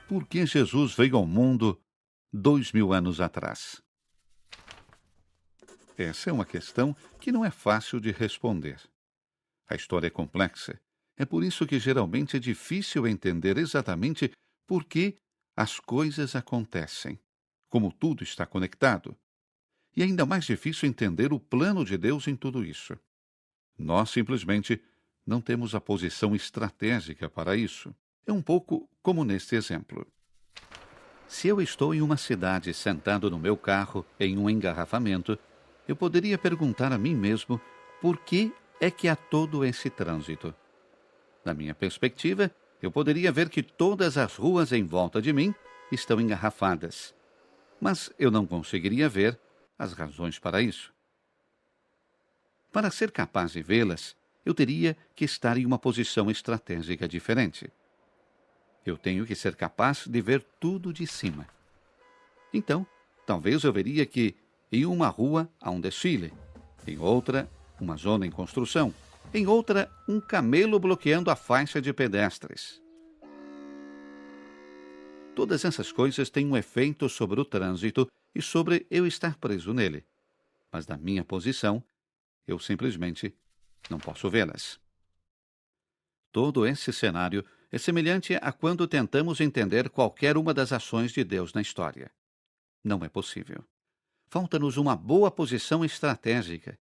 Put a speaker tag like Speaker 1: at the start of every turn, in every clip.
Speaker 1: Por que Jesus veio ao mundo 2000 anos atrás? Essa é uma questão que não é fácil de responder. A história é complexa. É por isso que geralmente é difícil entender exatamente por que as coisas acontecem, como tudo está conectado. E ainda mais difícil entender o plano de Deus em tudo isso. Nós simplesmente não temos a posição estratégica para isso. É um pouco como neste exemplo. Se eu estou em uma cidade sentado no meu carro em um engarrafamento, eu poderia perguntar a mim mesmo por que é que há todo esse trânsito. Da minha perspectiva, eu poderia ver que todas as ruas em volta de mim estão engarrafadas. Mas eu não conseguiria ver as razões para isso. Para ser capaz de vê-las, eu teria que estar em uma posição estratégica diferente. Eu tenho que ser capaz de ver tudo de cima. Então, talvez eu veria que em uma rua há um desfile, em outra, uma zona em construção, em outra, um camelo bloqueando a faixa de pedestres. Todas essas coisas têm um efeito sobre o trânsito e sobre eu estar preso nele. Mas da minha posição, eu simplesmente não posso vê-las. Todo esse cenário é semelhante a quando tentamos entender qualquer uma das ações de Deus na história. Não é possível. Falta-nos uma boa posição estratégica.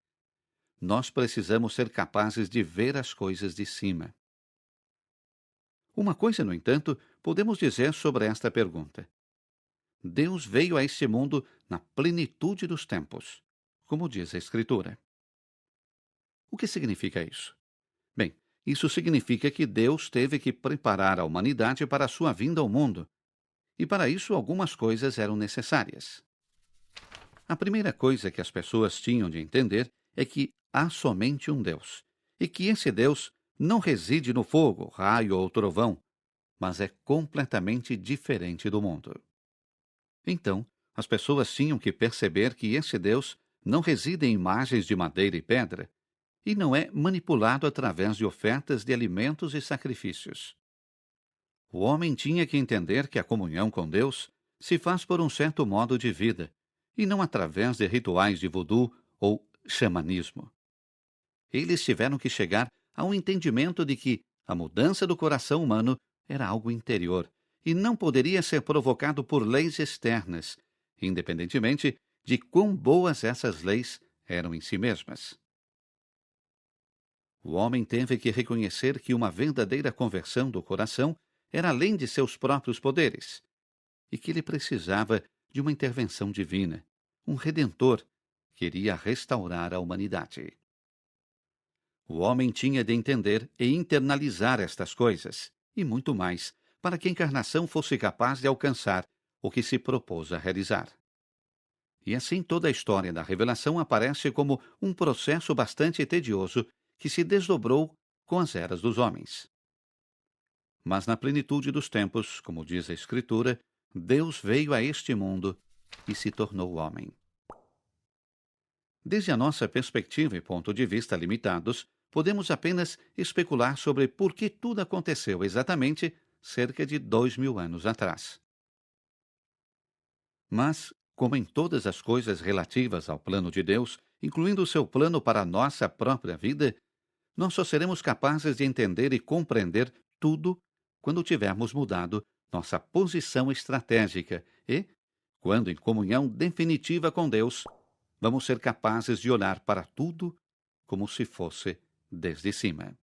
Speaker 1: Nós precisamos ser capazes de ver as coisas de cima. Uma coisa, no entanto, podemos dizer sobre esta pergunta. Deus veio a este mundo na plenitude dos tempos, como diz a Escritura. O que significa isso? Bem, isso significa que Deus teve que preparar a humanidade para a sua vinda ao mundo. E para isso algumas coisas eram necessárias. A primeira coisa que as pessoas tinham de entender é que há somente um Deus. E que esse Deus não reside no fogo, raio ou trovão, mas é completamente diferente do mundo. Então, as pessoas tinham que perceber que esse Deus não reside em imagens de madeira e pedra, e não é manipulado através de ofertas de alimentos e sacrifícios. O homem tinha que entender que a comunhão com Deus se faz por um certo modo de vida, e não através de rituais de voodoo ou xamanismo. Eles tiveram que chegar a um entendimento de que a mudança do coração humano era algo interior, e não poderia ser provocado por leis externas, independentemente de quão boas essas leis eram em si mesmas. O homem teve que reconhecer que uma verdadeira conversão do coração era além de seus próprios poderes, e que ele precisava de uma intervenção divina, um redentor que iria restaurar a humanidade. O homem tinha de entender e internalizar estas coisas, e muito mais, para que a encarnação fosse capaz de alcançar o que se propôs a realizar. E assim toda a história da revelação aparece como um processo bastante tedioso que se desdobrou com as eras dos homens. Mas na plenitude dos tempos, como diz a Escritura, Deus veio a este mundo e se tornou homem. Desde a nossa perspectiva e ponto de vista limitados, podemos apenas especular sobre por que tudo aconteceu exatamente cerca de 2000 anos atrás. Mas, como em todas as coisas relativas ao plano de Deus, incluindo o seu plano para a nossa própria vida, nós só seremos capazes de entender e compreender tudo quando tivermos mudado nossa posição estratégica e, quando em comunhão definitiva com Deus, vamos ser capazes de olhar para tudo como se fosse desde cima.